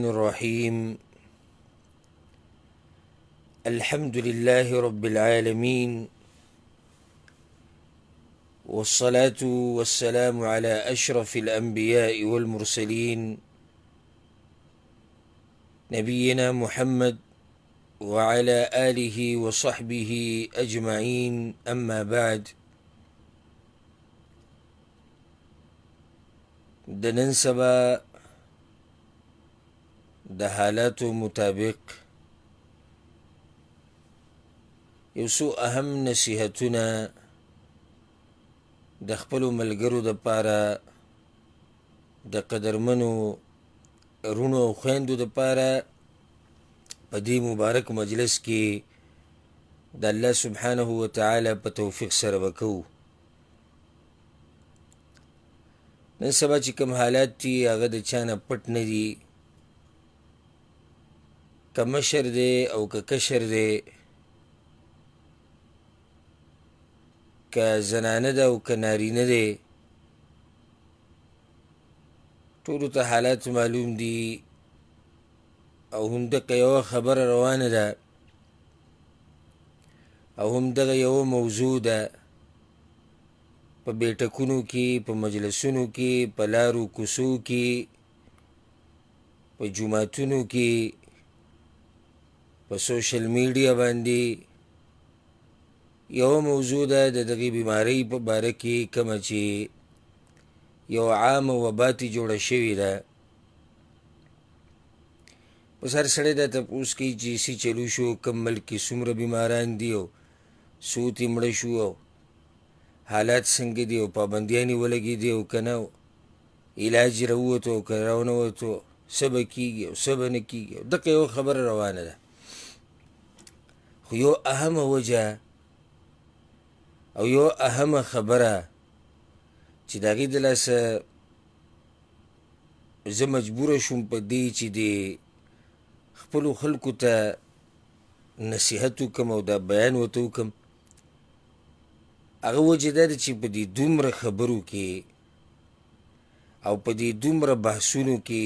الرحيم. الحمد لله رب العالمين، والصلاة والسلام على أشرف الأنبياء والمرسلين نبينا محمد وعلى آله وصحبه أجمعين. أما بعد، د نن سبا د حالاتو مطابق یو څو اهم نصیحتونه د خپلو ملګرو دپاره، د قدرمنو رونو او خویندو دپاره په دې مبارک مجلس کې د الله سبحانه وتعالی په توفیق سره به کوو. نن سبا چې کوم حالات دي هغه د چا نه پټ نه دي، که مشر دی او که کشر دی، که زنانه ده او که نارینه دی، ټولو ته حالات معلوم دي. او همدغه یوه خبره روانه ده او همدغه یوه موضوع ده په بیټکونو کې، په مجلسونو کې، په لارو کوڅو کې، په جوماتونو کې، په سوشل میډیا باندې یوه موضوع ده د دغې بیمارۍ په باره کې، کومه چې یو عامه وبا ترې جوړه شوې ده. بس هر سړی دا تپوس کوي چې څه چلو شو، کوم ملک کې څومره بیماران دي او څو ترې مړه شو او حالات څنګه دي او پابندیانې ولګېدې او که نه، علاج یې راووتو او که راونه ووتو، څه به کېږي او څه به نه کېږي. دغه یوه خبره روانه ده. خو یو اهمه وجه او یو اهمه خبره چې د هغې د لاسه زه مجبوره شوم په دې چې د خپلو خلکو ته نصیحت وکړم او دا بیان ورته وکړم، هغه وجه دا ده چې په دې دومره خبرو کې او په دې دومره بحثونو کې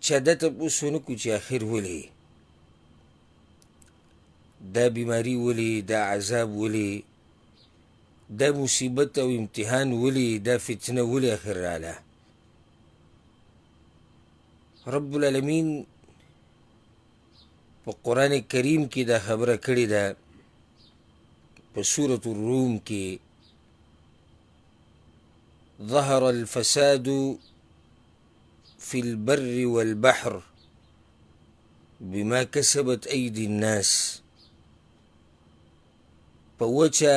چا دا تپوس ونه کړو چې آخر ولې دا بیماری، ولې دا عذاب، ولې دا مصیبت او امتحان، ولې دا فتنه، ولې آخر راله. رب العالمین په قرآن کریم کې دا خبره کړې ده په سورة الروم کې: ظهر الفساد في البر والبحر بما كسبت أيدي الناس. په وچه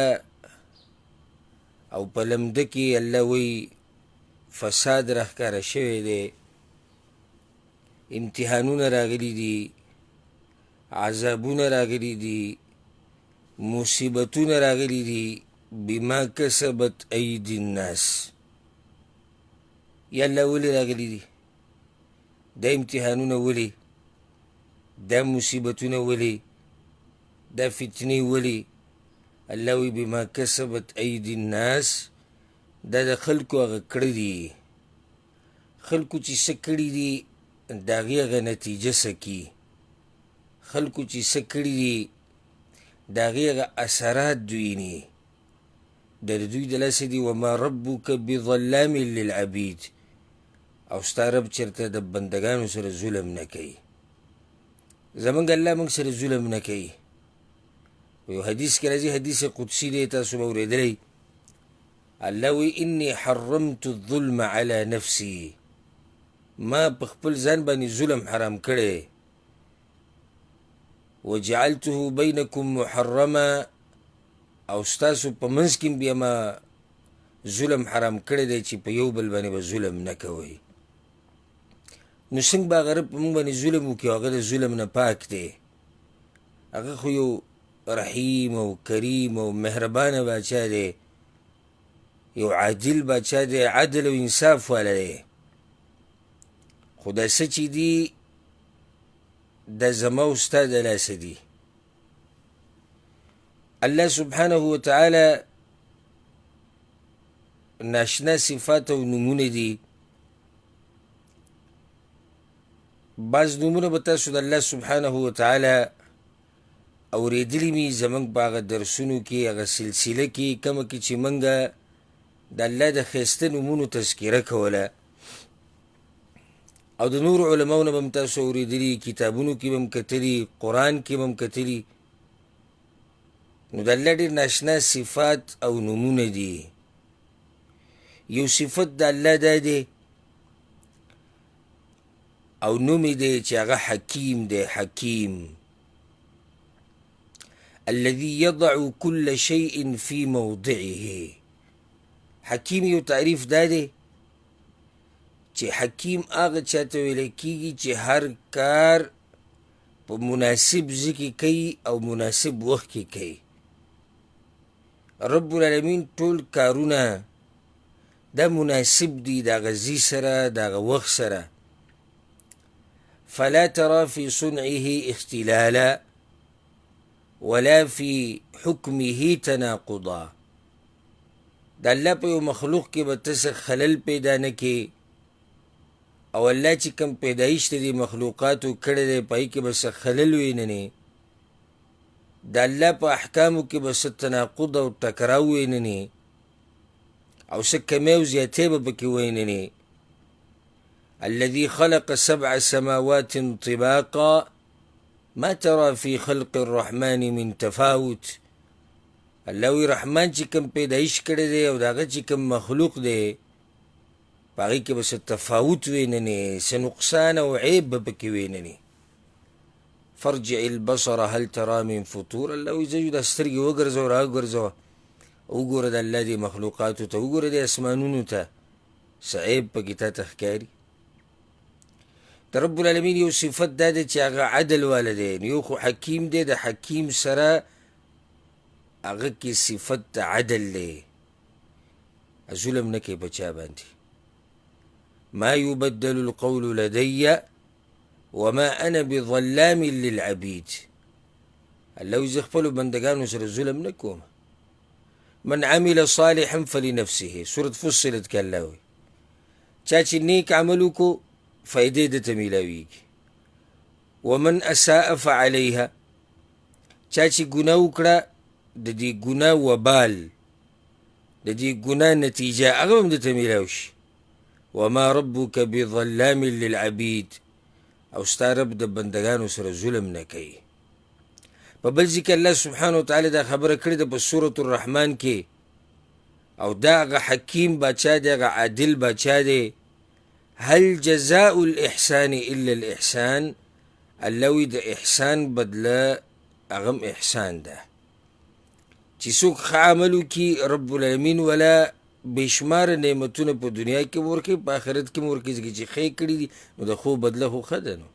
او په لمده کې الله وی فساد راښکاره شوی دی، امتحانونه راغلي دي، عذابونه راغلي دي، مصیبتونه راغلي دي. بما کسبت ایدی الناس، یا الله ولې راغلي دي؟ دا امتحانونه ولې؟ دا مصیبتونه ولې؟ دا فتنې ولې؟ الله وی بما کسبت ایدی الناس، دا د خلکو هغه کړه دي. خلکو چې څه کړي دي د هغې هغه نتیجه څه کي. خلکو چې څه کړي دي د هغې هغه اثرات دویني. د دوی د لاسه دي وما ربک بظلام للعبید، او ستا رب چېرته د بندګانو سره ظلم نه کوي. زمونږ الله موږ سره ظلم نه کوي. یو حدیث کې راځي، حدیث قدسي دی، تاسو به اورېدلی. الله وی انی حرمت الظلم علی نفسی، ما په خپل ځان باندې ظلم حرام کړی. وجعلته بینکم محرما، او ستاسو په منځ کې بیا ما ظلم حرام کړی دی چې په یو بل باندې به ظلم نه کوئ. نو څنګه به هغه رب په موږ باندې ظلم وکړي؟ هغه د ظلم نه پاک دی. هغه خو یو رحیم او کریم او مهربانه باچا دی، یو عادل باچا دی، عدل او انصاف والا دی. خو دا څه چې دي دا زما او ستا د لاسه دي. الله سبحانه وتعالی ناشنا صفات او نمونه دي بعض نومونه به تاسو د الله سبحانه وتعالی اورېدلي مي زموږ په هغه درسونو کې هغه سلسله کې کومه کې چې موږ د الله د ښایسته نومونو تذکره کوله او د نور علماو نه به م تاسو اورېدلي کتابونو کې به م کتلي قرآن کې به م کتلي نو د الله ډېر ناشنا صفات او نومونه دي یو صفت د الله دا دی او نوم یې دی چې هغه حکیم دی حکیم الذي يضع كل شيء في موضعه حکیم یو تعریف دا دی چې حکیم هغه چاته ویل کېږي چې هر کار په مناسب ځای کې کوي او مناسب وخت کې کوي رب العالمین ټول کارونه دا مناسب دي د هغه ځای سره د هغه وخت سره فلا ترى في صنعه اختلالا ولا في حكمه تناقضا د الله په یو مخلوق کې به ته څه خلل پیدا نه کې او الله چې کوم پیدایش ته دې مخلوقاتو کړی دی په هغې کې به څه خلل ویننې د الله په احکامو کې به څه تناقض او ټکراو ویننې او څه کمی او زیاتې به پکې ویننې الذي خلق 7 سماوات طباقا ما ترى في خلق الرحمن من تفاوت الله وی رحمان چې کوم پیدایش کړی دی او د هغه چې کوم مخلوق دی په هغې کې به څه تفاوت ویننې څه نقصان او عیب به پکې ویننې فرجع البصر هل ترى من فطور الله وی زه دا سترګې وګرځوه راوګرځوه وګوره د الله دې مخلوقاتو ته وګوره دې اسمانونو ته څه عیب پکې تا ته ښکاري د رب العالمین یو صفت دا دی چې هغه عدل والا دی یو خو حکیم دی د حکیم سره هغه کې صفت د عدل دی ظلم نه کوي په چا باندې ما يبدل القول لدي وما أنا بظلام للعبيد الله وی زه خپلو بندګانو سره ظلم نه کوم من عمل صالحا فلنفسه سورة فصلت کې الله وی چا چې نیک عمل وکړو فائدې ده ته میلاویږي ومن اساء فعليها چا چې ګناه وکړه د دې ګناه وبال د دې ګناه نتیجه هغه هم درته میلاو شي وما ربك بظلام للعبید او ستا رب د بندګانو سره ظلم نه کوي په بل ځای کې الله سبحانه وتعالی دا خبره کړې ده په سورة الرحمن کې او دا هغه حکیم باچا دی هغه عادل باچا دی هل جزاء الإحسان إلا الإحسان الله وی د احسان بدله هغه احسان ده چې څوک ښه عمل وکړي رب العالمین ولا بېشماره نعمتونه په دنیا کې ورکړي په آخرت کې م ورکړي ځکه چې ښې کړي دي نو د خو بدله خو ښه ده نو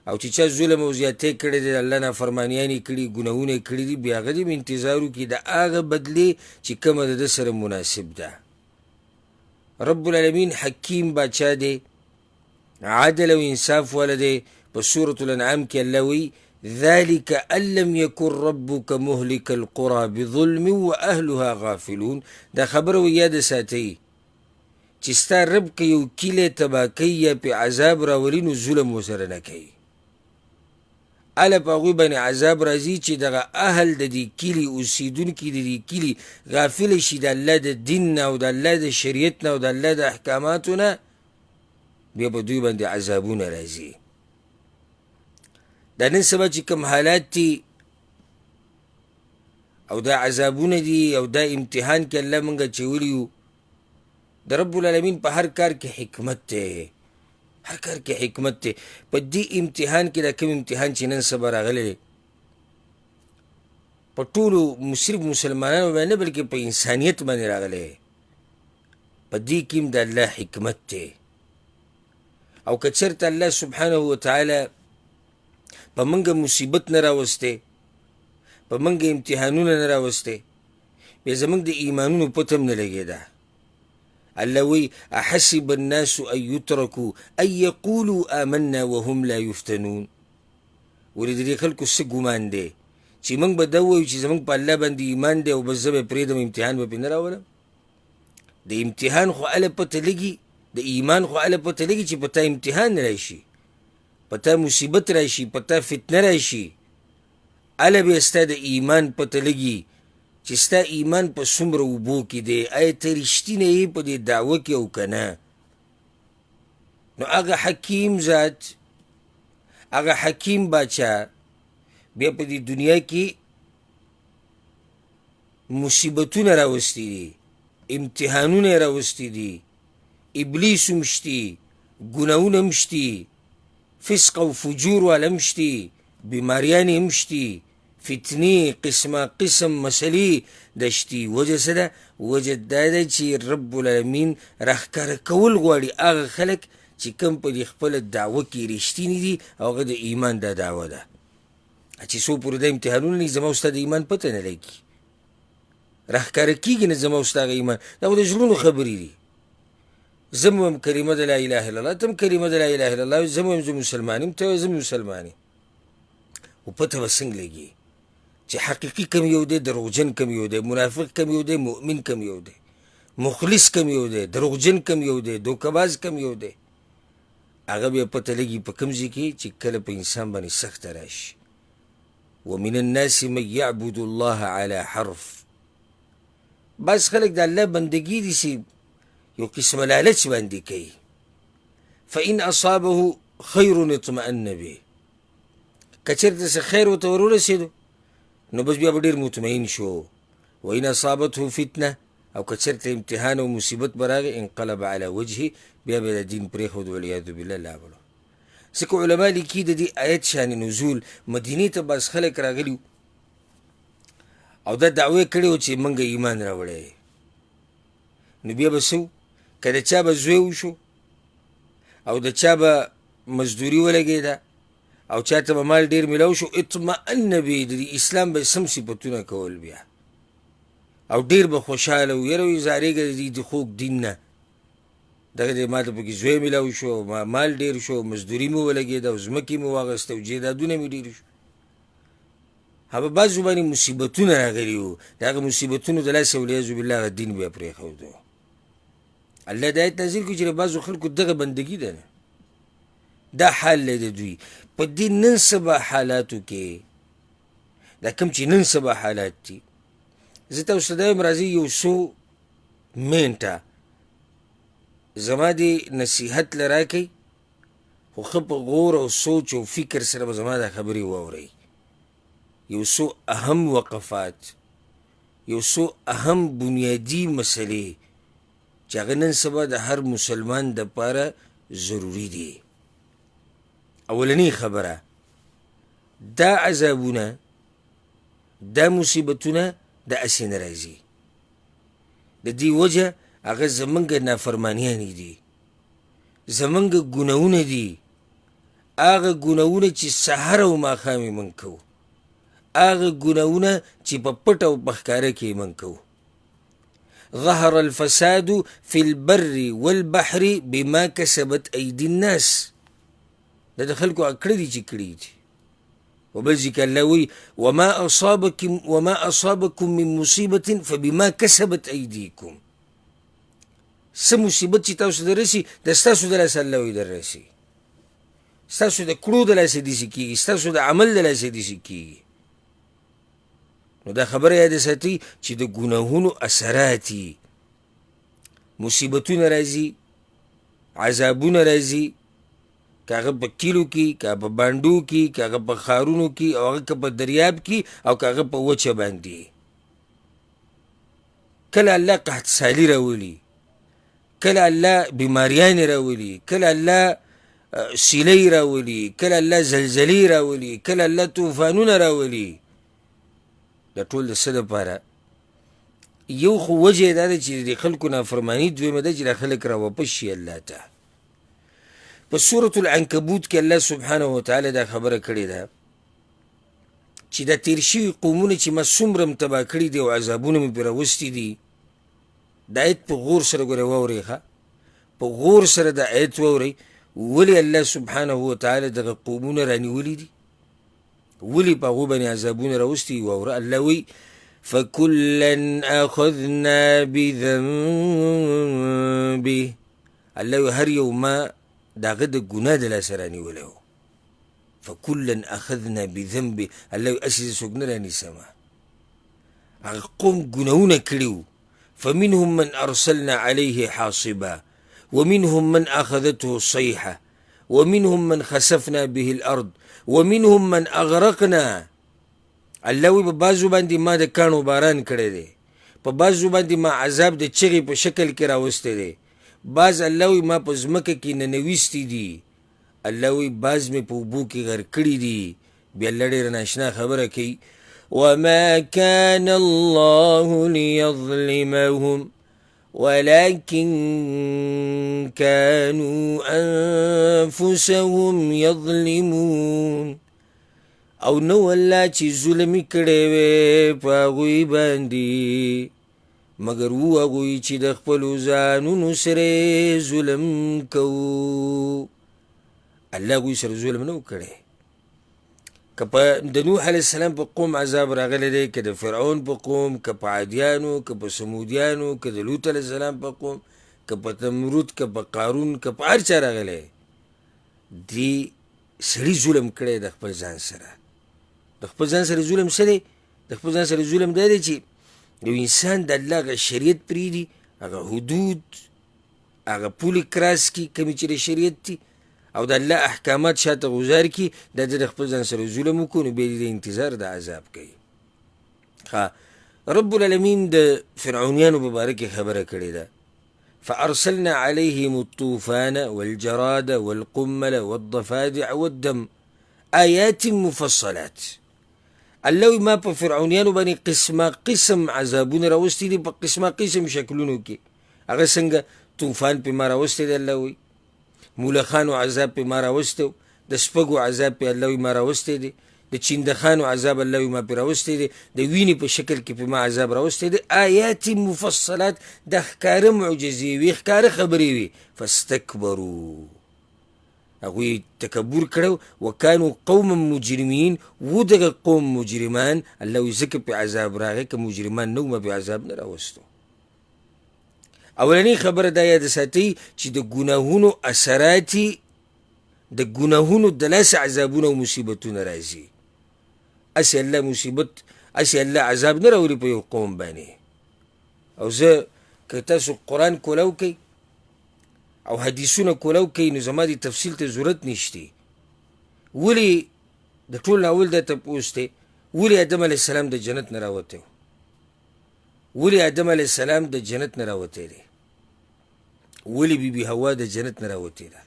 او چې چا ظلم او زیاتې کړی دی الله نافرمانیانې کړي ګناهونه یې کړي دي بیا هغه دې انتظار وکړي د هغه بدلې چې کومه د ده سره مناسب ده رب العالمین حکیم باچا دی عدل او انصاف والا دی په سورة الانعام کې الله وی ذلك أن لم يكن ربك مهلك القرى بظلم وأهلها غافلون دا خبر و یاد ساتي چې ستا رب که یو کلی تباه کوي یا پې عذاب راولي نو ظلم ورسره نه کوي اله په هغوی باندې عذاب راځي چې دغه اهل د دې کلي اوسېدونکي د دې کلي غافله شي د الله د دین نه او د الله د شریعت نه او د الله د احکاماتو نه بیا به دوی باندې عذابونه راځي دا نن سبا چې کوم حالات دي او دا عذابونه دي او دا امتحان کې الله موږ اچولی یو د رب العالمین په هر کار کې حکمت دی هر کار کې حکمت دی په دې امتحان کې دا کوم امتحان چې نن سبا راغلی دی په ټولو صرف مسلمانانو باندې نه بلکې په انسانیت باندې راغلی په دې کې هم د الله حکمت دی او که چېرته الله سبحانه وتعالی په موږ مصیبت نه راوستی په موږ امتحانونه نه راوستی بیا زموږ د ایمانونو پته هم نه لګېده الله وی احسب الناس ان يتركوا ان يقولوا آمنا وهم لا يفتنون ولې د دې خلکو څه ګمان دی چې موږ به دا ووایو چې زموږ په الله باندې ایمان دی او بس زه به پرېږدم امتحان به پرې نه راولم د امتحان خو هله پته لګي د ایمان خو هله پته لګي چې په تا امتحان راشي په تا مصیبت راشي، په تا فتنه راشي، هله بیا ستا د ایمان پته لګي چې ستا ایمان په څومره اوبو کې دی، آیا ته رښتینی یې په دې دعوه کې او که نه. نو هغه حکیم ذات، هغه حکیم باچا بیا په دې دنیا کې مصیبتونه راوستی دي، امتحانونه راوستی دي، ابلیس هم شتي، ګناهونه هم شتي، فسق او فجور والا هم شتي، بیماریانې هم شتي، فتنې قسمه قسم مسلې د شتي. وجه څه ده؟ وجه دا ده چې رب العالمین راښکاره کول غواړي هغه خلک چې کوم په دې خپله دعوه کې رښتیني دي او هغه د ایمان دا دعوه ده. چې څو پورې دا امتحانونه نه زما او ستا د ایمان پته نه لګي، راښکاره کېږي نه زما او ستا هغه ایمان. دا خو د زړونو خبرې دي. زه هم کلمه د لا اله الا الله، ته هم کلمه د لا اله الا الله، زه هم زه مسلمان یم، ته وایې زه مسلمان یم. خو پته به څنګه لګي چې حقیقي کم یو دی، دروغجن کم یو دی، منافق کم یو دی، مؤمن کم یو دی، مخلص کم یو دی، دروغجن کم یو دی، دوکهباز کم یو دی. هغه بیا پته لګي په کوم ځای کې چې کله په انسان باندې سخته راشي. ومن الناس من یعبد الله على حرف. بعض خلک د الله بندګي داسې یو قسمه لالچ باندې کوي. فإن أصابه خیر اطمأن به. که چېرته څه خیر ورته ور ورسېدو نو بس بیا به ډېر مطمئن شو. وإن أصابته فتنه، او که چېرته امتحان او مصیبت به راغی انقلب على وجهه، بیا به د دین پرېښود والعیاذ بالله. لا بلو ځکه علما لیکي د دې آیت شان نزول مدینې ته بعض خلک راغلي او دا دعوه کړې وه چې موږ ایمان راوړی. نو بیا به څه و؟ که د چا به زوی وشو او د چا به مزدوري ولګېده او چا ته به مال ډېر میلاو شو، اطمأن به، د اسلام به سم صفتونه کول بیا، او ډېر به خوشحاله و. یاره وایي زارېږه د خوږ دین نه، دغه دی ما ته پکې زوی میلاو شو، مال ډېر شو، مزدوري مې ولګېده او ځمکې مې واخېسته او جیدادونه مې ډېر شو. هغه بعضو باندې مصیبتونه راغلي وو، د هغه مصیبتونو د لاسه والعیاذ بالله هغه دین بیا پرېښود. الله د آیت نازل کړي چې د بعضو خلکو دغه بندګي ده، دا حال دی د دوی په دې نن سبا حالاتو کې. دا کوم چې نن سبا حالات دي، زه تاسو ته دا وایم راځئ یو څو منټه زما دې نصیحت له راکئ، خو ښه په غور او سوچ او فکر سره به زما دا خبرې واورئ. یو څو اهم وقفات، یو څو اهم بنیادي مسلې چې هغه نن سبا د هر مسلمان دپاره ضروري دي. اولنی خبره، دا عذابونه، دا مصیبتونه د اسې نه راځي. د دې وجه هغه زمونږ نافرمانیانې دي، زمونږ ګناهونه دي، هغه ګناهونه چې سحر او ماښام یې موږ کوو، هغه ګناهونه چې په پټ او په ښکاره کې یې موږ کوو. ظهر الفساد في البر والبحر بما كسبت أيدي الناس. دا د خلکو کړي دي چې کړي دي. وبل ځای کې الله وایي وما أصابكم من مصیبة فبما كسبت أيديكم. څه مصیبت چې تاسو ته رسي د ستاسو د لاسه الله وایي در رسي، ستاسو د کړو د لاسه داسې کېږي، ستاسو د عمل د لاسه داسې کېږي. نو دا خبره یاد ساتئ چې د ګناهونو اثرات دي، مصیبتونه راځي، عذابونه راځي، که هغه په کلیو کې، که په بانډو کې، که هغه په ښارونو کې، او هغه که په دریاب کې، او که هغه په وچه باندې. کله الله قحط سالي راولي، کله الله بیماریانې راولي، کله الله سیلۍ راولي، کله الله زلزلې راولي، کله الله طوفانونه راولي. دا ټول د څه دپاره؟ یو خو وجه یې دا ده چې د خلکو نافرماني، دویمه ده چې دا خلک راواپس شي الله ته. په سورة العنکبوت کې الله سبحانه وتعالی دا خبره کړې ده چې دا تیر شوي قومونه چې ما څومره م تباه کړي دي او عذابونه مې پرې راوستي دي، دا آیت په غور سره ګورئ واورئ ښه، په غور سره دا آیت واورئ. ولې الله سبحانه وتعالی دغه قومونه رانیولي دي، ولې په هغو باندې عذابونه راوستي؟ واوره الله وایي فکلا اخذنا بذنبه. الله وایي هر یو ما د هغه د ګناه د لاسه رانیولی و. فکلا اخذنا بذنبه، الله اسې څوک نه رانیسمه. هغه قوم ګناهونه کړي وو. فمنهم من ارسلنا عليه حاصبا ومنهم من اخذته الصيحه ومنهم من خسفنا به الارض ومنهم من اغرقنا. الله وی په بعضو باندې ما د کاڼو باران کړی دی، په بعضو باندې ما عذاب د چغې په شکل کې راوستی دی، بعض الله وی ما په ځمکه کې ننویستی دي، الله وی بعض مې په اوبو کې غرق کړي دي. بیا الله ډېره ناشنا خبره کوي، وما كان الله ليظلمهم ولكن كانوا أنفسهم يظلمون. او نو الله چې ظلمي کړی وی په هغوی باندې مګر و هغوی چې د خپلو ځانونو سره ظلم کوو. الله هغوی سره ظلم نه و کړی. که په د نوح علیه السلام په قوم عذاب راغلی دی، که د فرعون په قوم، که په عادیانو، که په سمودیانو، که د لوط علیه السلام په قوم، که په نمرود، که په قارون، که په هر چا راغلی، دې سړي ظلم کړی د خپل ځان سره. د خپل ځان سره ظلم څه دی؟ د خپل ځان سره ظلم دا دی چې یو انسان د الله هغه شریعت پرېږدي، هغه حدود، هغه پولې کراس کړي کومې چې د شریعت دي، او د الله احکامات شاته غوځار کړي، دا د خپل ځان سره ظلم وکړو، نو بیا د انتظار د عذاب کوي. رب العالمین د فرعونیانو په باره کې خبره کړې ده. فارسلنا عليهم الطوفان والجراد والقمل والضفادع والدم آیات مفصلات. الله وی ما په فرعونیانو باندې قسمه قسم عذابونه راوستي دي په قسمه قسم شکلونو کې. هغه څنګه طوفان پې ما راوستی دی، الله وی مولخانو عذاب پې ما راوستی، د سپږو عذاب پې الله وی ما راوستی دی، د چیندخانو عذاب الله وی ما پې راوستی دی، د وینې په شکل کې پې ما عذاب راوستی دی. آیات مفصلات، د ښکاره معجزې وي، ښکاره خبرې وي. فاستکبروا، هغوی تکبر کړو. وکانو قوما مجرمین، و دغه قوم مجرمان. الله وی ځکه پې عذاب راغی، که مجرمان نه و ما پې عذاب نه راوستو. اولنی خبره دا یاد ساتئ چې د ګناهونو اثراتي، د ګناهونو د لاسه عذابونه او مصیبتونه راځي. اسې الله مصیبت، اسې الله عذاب نه راولي په یو قوم باندې. او زه که تاسو قرآن کولو کوئ او حدیثونه کولو کوي، نو زما د تفصیل ته ضرورت نشته. ولې د ټول اول دا تپوس دی، ولې آدم علیه السلام د جنت نه راوتی و؟ ولې آدم علیه السلام د جنت نه راوتی دی؟ ولې بیبي حوا د جنت نه راوتی ده؟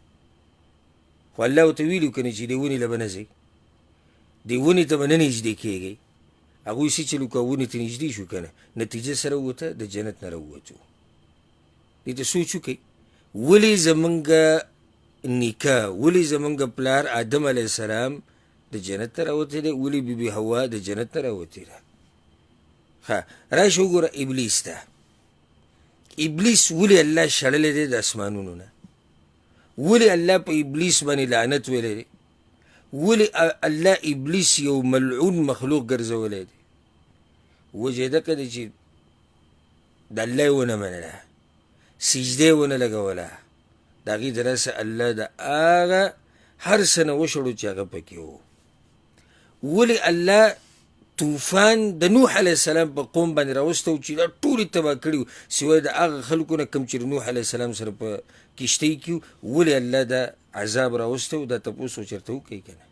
خو الله ورته ویلي که نه چې دې ونې له به نه ځئ، دې ونې ته به نه نږدې کېږئ. هغوی څه چلو که ونې ته نږدې شو که نه، نتیجه سره ووته د جنت نه راووتو. دې ته سوچ وکئ، ولې زمونږ نیکه، ولې زمونږ پلار آدم علیه السلام د جنت ته راوتی دی، ولې بیبي حوا د جنت نه راوتی ده؟ راشه وګوره ابلیس ته. ابلیس ولې الله شړلی دی د اسمانونو نه؟ ولې الله په ابلیس باندې لعنت ویلی دی؟ ولې الله ابلیس یو ملعون مخلوق ګرځولی دی؟ وجه یې دکه دی چې د الله یې ونه منله، سجده یې ونه لګوله، د هغې د لاسه الله د هغه هر څه نه وشړو چې هغه پکې و. ولې الله طوفان د نوح علیه السلام په قوم باندې راوستی و چې دا ټول یې تباه کړي وو، سوای د هغه خلکو نه کوم چې د نوح علیه السلام سره په کښتۍ کې وو. ولې الله دا عذاب راوستی و؟ دا تپوس چېرته وکړئ که نه.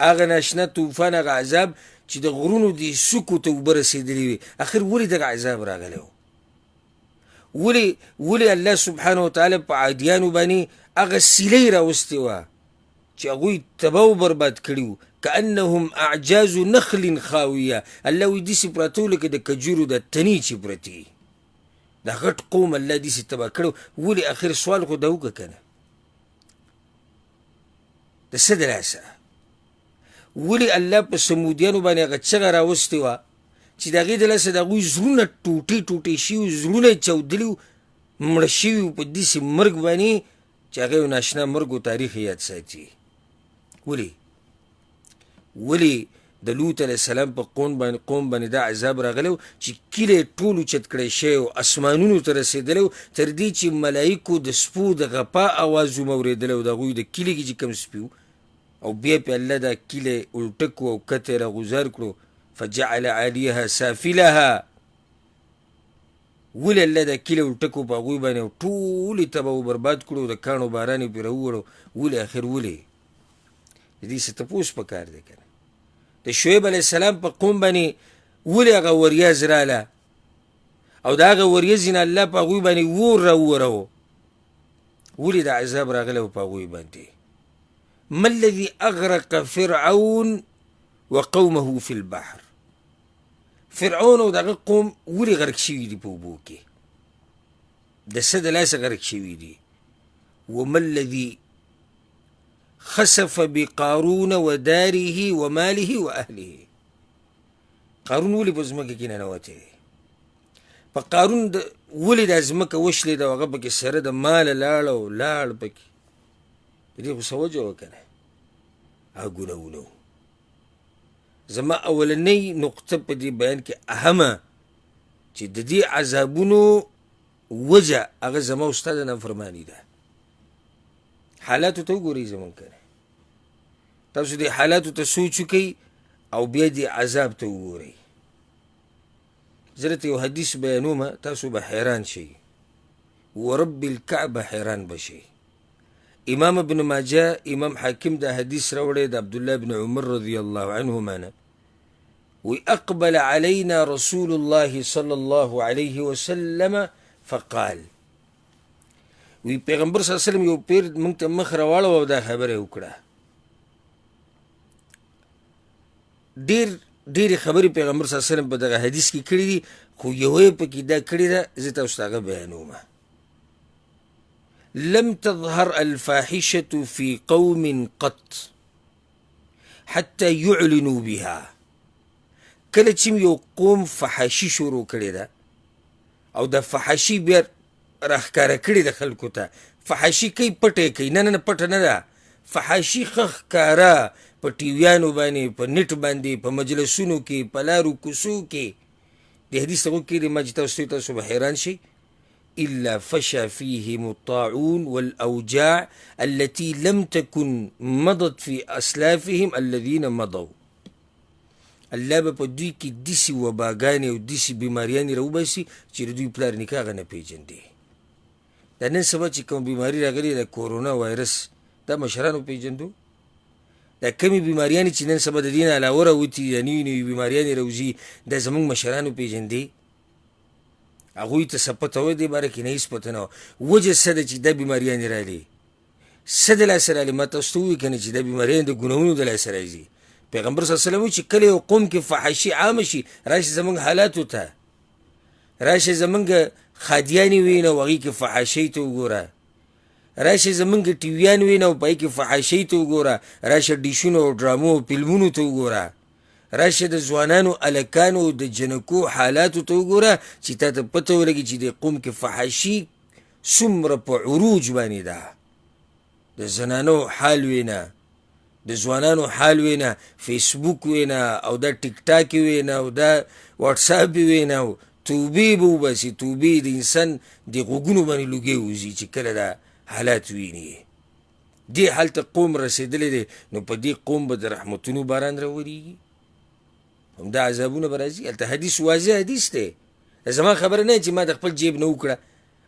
هغه ناشنا طوفان، هغه عذاب چې د غرونو د څوکو ته اوبه رسېدلې وي، اخر ولې دغه عذاب راغلی و؟ ولې الله سبحانه وتعالی په عادیانو باندې هغه سیلۍ راوستې وه چې هغوی تباه و برباد کړي وو، کأنهم اعجاز نخل خاویه. الله وی داسې پراته وو لکه د کجورو د تنې چې پرتې. دا غټ قوم الله داسې تباه کړی و. ولې اخر سوال خو دا وکړه که نه، د څه د لاسه؟ ولې الله په سمودیانو باندې هغه چغه راوستې وه چې د هغې د لاسه د هغوی زړونه ټوټې ټوټې شوي، زړونه یې چاودلي وو، مړه شوي وو په داسې مرګ باندې چې هغه یو ناشنا مرګ و، تاریخ یاد ساتي. ولې د لوط علیه السلام په قوم باندې دا عذاب راغلی و چې کلی ټول اوچت کړی شوی و، اسمانونو ته رسېدلی و، تر دې چې ملایکو د سپو د غپا اواز هم اورېدلی و، د هغوی د کلي کې چې کوم سپي و، او بیا په الله دا کیله الټه کړو او کته راغوځار کړو فجعل عالیها سافلها ولې الله دا کیله الټه کړو په هغوی باندې او ټولې تباه و برباد کړو د کاڼو باران یې پرې راووړو ولې آخر ولې د دې څه تپوس پکار دی که نه د شعیب علیه السلام په قوم باندې ولې هغه وریځ راله او د هغه وریځې نه الله په هغوی باندې اور راووروه ولې د عذاب راغلی و په هغوی باندې ما الذي اغرق فرعون وقومه في البحر فرعون او دغه قوم ولې غرق شوي دي په اوبو کې د څه د لاسه غرق شوي دي وما الذي خسف بقارون وداره وماله واهله قارون ولې په ځمکه کې ننوتی په قارون ولې دا ځمکه وشلې ده او هغه پکې سره د ماله لاړ او لاړ پکې د دې خو څه وجه وه که نه هغه ګناهونه وو زما اولنۍ نقطه په دې بیان کې اهمه چې د دې عذابونو وجه هغه زما او ستا د نافرماني ده حالاتو ته وګورئ زمونږ که نه تاسو دې حالاتو ته سوچ وکئ او بیا دې عذاب ته وګورئ زه درته یو حدیث بیانومه تاسو به حیران شئ ورب الکعبه حیران به شئ امام ابن ماجه امام حاکم دا حدیث راوړی د عبدالله بن عمر رضی الله عنهما نه وی اقبل علينا رسول الله صلى الله عليه وسلم فقال وی پیغمبر صلی الله علیه وسلم یو پیر موږ ته مخ راواړو او دا خبره وکړه ډېرې خبرې پیغمبر صلی الله علیه وسلم په دغه حدیث کې کړي دي خو یوه پکې دا کړې ده زه تاسو ته هغه بیانومه لم تظهر الفاحشة في قوم قط حتى يعلنوا بها کله چې یو قوم فحاشي شروع کړې ده او د فحاشي بیا راښکاره کړې ده خلکو ته فحاشي کوي پټه کوي نه پټه نه ده فحاشي ښه ښکاره په ټیویانو باندې په نټ باندې په مجلسونو کې په لارو کوڅو کې د حدیث هغو کې د ما چې تاسو به حیران شئ إلا فشى فيهم الطاعون والأوجاع التي لم تكن مضت في أسلافهم الذين مضوا الله به په دوی کې داسې وباګانې او داسې بیماریانې راوباسي چې د دوی پلار نیکه هغه نه پېژندې دا نن سبا چې کوم بیماري راغلې د کورونا وایرس دا مشرانو پېژندو دا کمې بیماریانې چې نن سبا د دې نه علاوه راوتي دا نوي نوي بیماریانې راوځي دا زموږ مشرانو پېژندې هغوی ته څه پته وه دې باره کې نه هېڅ پته نه وه وجه څه ده چې دا بیماریانې رالې څه د لاسه رالې ما تاسو ته ووایي که نه چې دا بیماریانې د ګناهونو د لاسه راځي پیغمبر صلی الله علیه وسلم وایي چې کله یو قوم کې فحاشي عامه شي راشي زموږ حالاتو ته راشي زموږ خادیانې وینه او هغې کې فحاشۍ ته وګوره راشه زمونږ ټیویان وینه او پای کې فحاشۍ ته وګوره راشه ډیشونو او ډرامو او فلمونو ته وګوره راشه د ځوانانو الکانو د جنکو حالاتو ته وګوره چې تا ته پته ولګي چې د قوم کې فحاشي څومره په عروج باندې ده د زنانو حال وینه د ځوانانو حال وینه فیسبوک وینه او دا ټیک ټاک وینه او دا واټساپ وینه او توبې به وباسي توبې د انسان د غوږونو باندې لوګې وځي چې کله دا حالات ویني دې حال ته قوم رسېدلی دی نو په دې قوم به د رحمتونو باران راورېږي همدا عذابونه به راځي هلته حدیث واضح حدیث دی زما خبره نه چې ما د خپل جیب نه وکړه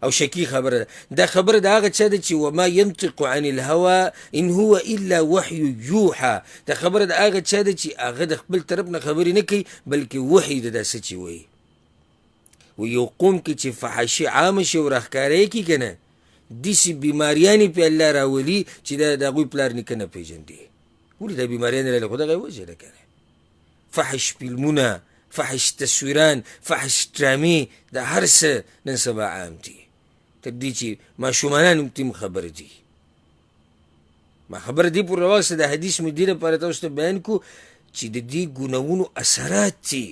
او شکی خبره ده دا خبره د هغه چا ده چې وما ينطق عن الهوى ان هو الا وحي يوحى دا خبره د هغه چا ده چې هغه د خپل طرف نه خبرې نه کوي بلکې وحي ده داسې چې وایي و یو قوم کې چې فحاشي عامه شي او راښکاره یې کړي که نه داسې بیماریانې پې الله راولي چې د هغوی پلار نیکه نه پېژندي ولې دا بیماریانې راغلې خو دغه وجه ده که نه فحش فلمونه فحش تصویران فحش ډرامې دا هر څه نن سبا عام دي تر دې چې ماشومانان هم خبره دي ما خبره دې پورې راوسته د حدیث مې دې لپاره تاسو ته بیان کړو چې د دې ګناهونو اثرات دي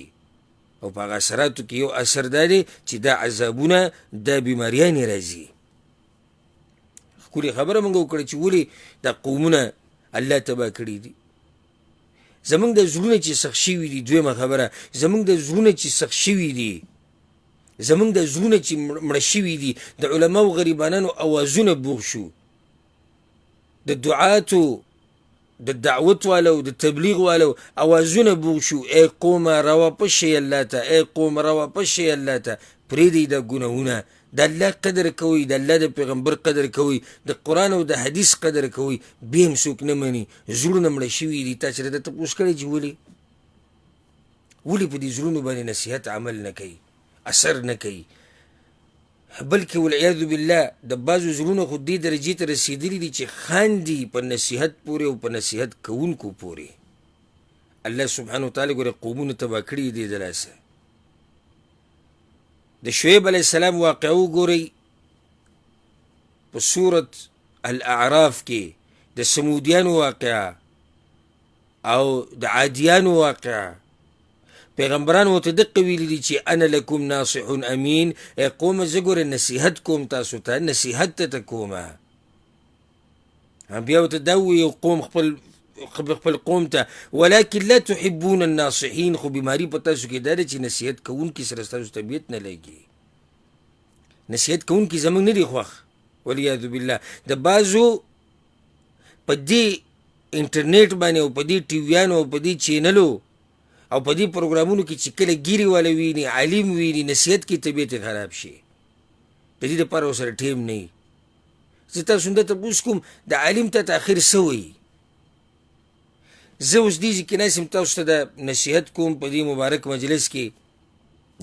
او په هغه اثراتو کې یو اثر دا دی چې دا عذابونه دا بیماریانې راځي ښکلې خبره موږ وکړه چې ولې دا قومونه الله تباه کړي دي زمونږ د زړونه چې سخت شوي دي دویمه خبره زمونږ د زړونه چې سخت شوي دي زمونږ د زړونه چې مړه شوي دي د علماو غریبانانو اوازونه بوغ شو د دعاتو د دعوت والو د تبلیغ والو اوازونه بوغ شو، ای قومه راواپس شئ الله ته، ای قوم راواپس شئ الله ته، پرېږدئ دا ګناهونه، د الله قدر کوئ، د الله د پیغمبر قدر کوئ، د قرآن او د حدیث قدر کوئ، بیا هم څوک نه مني، زړونه مړه شوي دي. تا چېرته تپوس کړی چې ولې په دې زړونو باندې نصیحت عمل نه کوي، اثر نه کوي؟ بلکې والعیاذ بالله د بعضو زړونه خو دې درجې ته رسېدلي دي چې خاندي په نصیحت پورې او په نصیحت کوونکو پورې. الله سبحانه وتعالی ګوره قومونه تباه کړي دي د لاسه. د شعیب علیه السلام واقعه وګورئ په سورت الاعراف کې، د سمودیانو واقعه او د عادیانو واقعه. پیغمبران ورته دقه ویلي دي چې انا لکم ناصح امین، ای قومه زه ګوره نصیحت کوم تاسو ته، نصیحت ته کومه. بیا ورته دا ووایي یو قوم خپل قوم ته ولکن لا تحبون الناصحین، خو بیماري په تاسو کې دا ده چې نصیحت کوونکي سره ستاسو طبیعت نه لګي. نصیحت کوونکي زموږ نه دي خوښ والعیاذ بالله. د بعضو په دې انټرنیټ باندې او په دې ټیویانو او په دې چینلو او په دې پروګرامونو کې چې کله ګیري والا ویني، عالم ویني، نصیحت کې طبیعت خراب شي، د دې دپاره ورسره ټیم نه وي. زه تاسو نه تپوس کوم د عالم ته تاخیر څه وایي؟ زه اوس دې ځای کې ناست یم تاسو ته د نصیحت کوم په دې مبارک مجلس کې،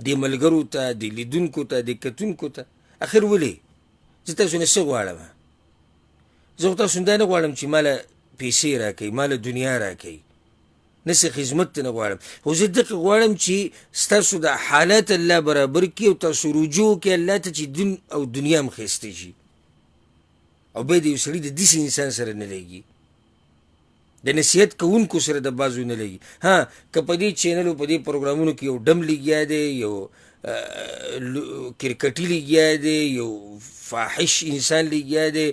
دې ملګرو ته، دې لیدونکو ته، دې کتونکو ته. اخر ولې زه تاسو نه څه غواړم؟ زه خو تاسو دا نه غواړم چې ماله پیسې راکوي، ماله دنیا راکوي، نه څه خدمت ته نه غواړم، خو زه دقه غواړم چې ستاسو د حالات الله برابر کړي او تاسو رجوع وکړئ الله ته چې دین او دنیا هم ښایسته شي. او بیا د یو سړي د داسې انسان سره نه لګي، د نصیحت کوونکو سره د بعضو نه لګي. ها که په دې چینلو په دې پروګرامونو کې یو ډم لګیا دی، یو کرکټي لګیا دی، یو فاحش انسان لګیا دی،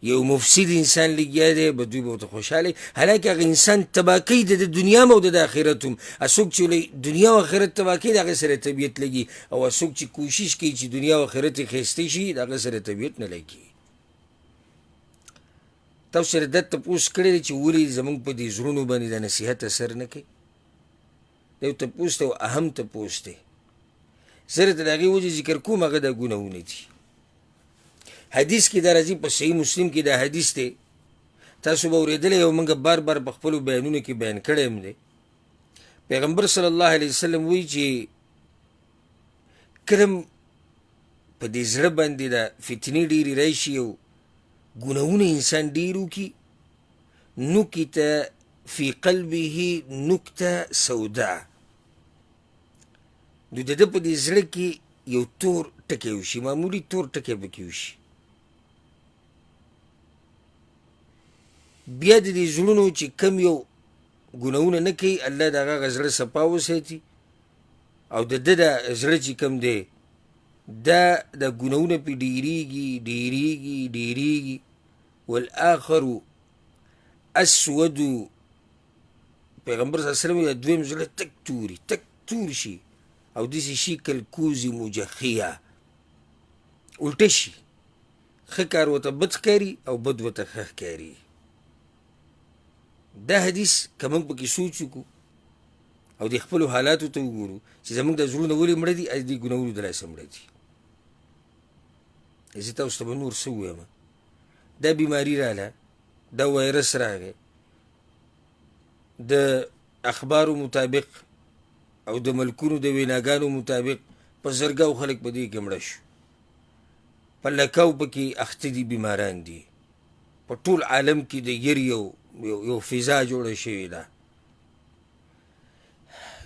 یو مفسد انسان لګیا دی، به دوی به ورته خوشحاله. حالانکه هغه انسان تباه کوي د دنیا هم او د آخرت هم. څوک چې دنیا او آخرت تباه کوي د هغې سره طبیعت لګي، او څوک چې کوشش کوي چې دنیا او آخرت یې ښایسته شي د هغه سره طبیعت نه لګي. تاسو سره دا تپوس کړی دی چې ولې زموږ په دې زړونو باندې د نصیحت اثر نه کوي؟ دا یو تپوس دی او اهم تپوس دی. زه درته د هغې وجې ذکر کوم، هغه دا ګناهونه دي. حدیث کې دا راځي، په صحیح مسلم کې دا حدیث دی، تاسو به اورېدلی او موږ بار بار په خپلو بیانونو کې بیان کړی هم دی. پیغمبر صلی الله علیه وسلم وایي چې کله په دې زړه باندې د فتنې ډېرې راشي او ګناهونه انسان ډېر وکړي، نکت فی قلبه نکته سودا، نو د ده په دې زړه کې یو تور ټکی وشي، معمولي تور ټکی پکې وشي. بیا د دې زړونو چې کم یو ګناهونه نه کوي، الله د هغه زړه صفا وساتي، او د ده د زړه چې کم دی دا د ګناهونه پې ډېرېږي. والآخر اسود، پیغمبر صلی الله علیه وسلم د دویم زړه تک تور شي او داسې شي کالکوز مجخیه، الټه شي، ښه کار ورته بد ښکاري او بد ورته ښه ښکاري. دا حدیث که موږ پکې سوچ وکړو او د خپلو حالاتو ته وګورو چې زموږ د زړونه ولې مړه دي، د ګناهونو د لاسه مړه دي. زه تاسو ته به نور څه ووایم؟ دا بیماري راله، دا وایرس راغی، د اخبارو مطابق او د ملکونو د ویناګانو مطابق په زرګاو خلک په دې کې مړه شو، په لکاو پکې اخته دي، بیماران دي، په ټول عالم کې د یرې یو فضا جوړه شوې ده.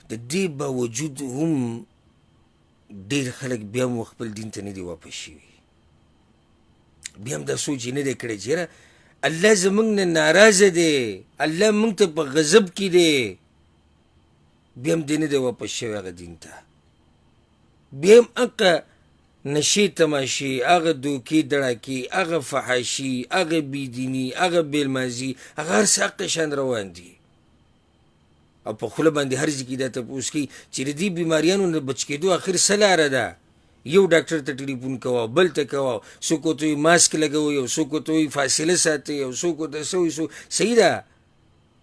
د دې باوجود هم ډېر خلک بیا هم خپل دین ته نه دي واپس شوي، بیا هم دا سوچ یې نه دی کړی چې یاره الله زموږ نه ناراضه دی، الله موږ ته په غضب کې دی، بیا هم دی نه دی واپس شوی هغه دین ته. بیا هم هغه نشې تماشې، هغه دوکې دړاکې، هغه فحاشي، هغه بېدیني، هغه بېلمازي، هغه هر څه حق شان روان دي. او په خوله باندې هر ځای کې دا تپوس کوي چې د دې بیماریانو نه بچ کېدو اخر څه لاره ده؟ یو ډاکټر ته ټلیفون کوه، بل ته کوه، څوک ورته وایي ماسک لګوئ، او څوک ورته وایي فاصله ساتئ، او څوک ورته څه وایي. صحیح ده،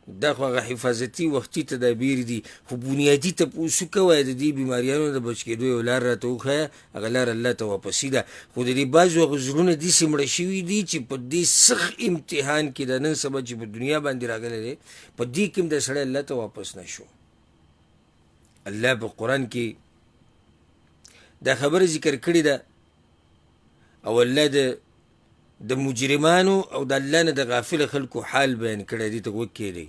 دا خو هغه حفاظتي وختي تدابیر دي، خو بنیادي تپوس وکوئ د دې بیماریانو د بچ کېدو یو لار راته وښیه، هغه لار الله ته واپسي ده. خو د دې بعضو هغه زړونه داسې مړه شوي دي چې په دې سخت امتحان کې د نن سبا چې په دنیا باندې راغلی دی، په دې کې هم د سړی الله ته واپس نه شو. الله په قرآن کې دا خبره ذکر کړې ده، او الله د مجرمانو او د الله نه د غافل خلکو حال بیان کړی دی. ته وکړئ